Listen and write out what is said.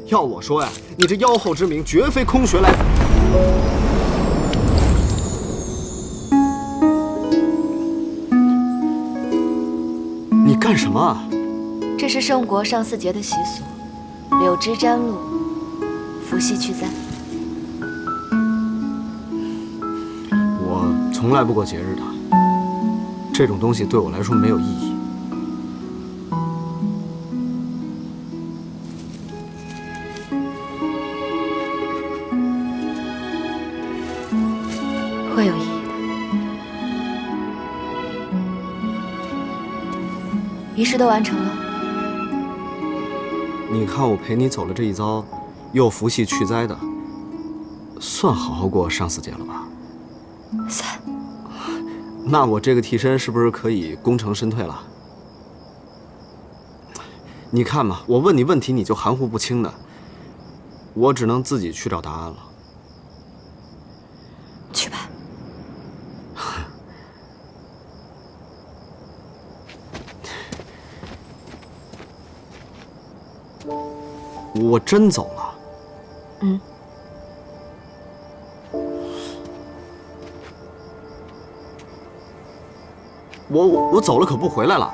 要我说呀，你这妖后之名绝非空穴来风。你干什么啊？这是圣国上巳节的习俗，柳枝沾露，伏羲去灾。我从来不过节日的，这种东西对我来说没有意义。会有意义的。仪式都完成了。你看我陪你走了这一遭，又伏羲去灾的，算好好过上巳节了吧？算。那我这个替身是不是可以功成身退了？你看嘛，我问你问题你就含糊不清的，我只能自己去找答案了。去吧。我真走了。嗯。我走了可不回来了。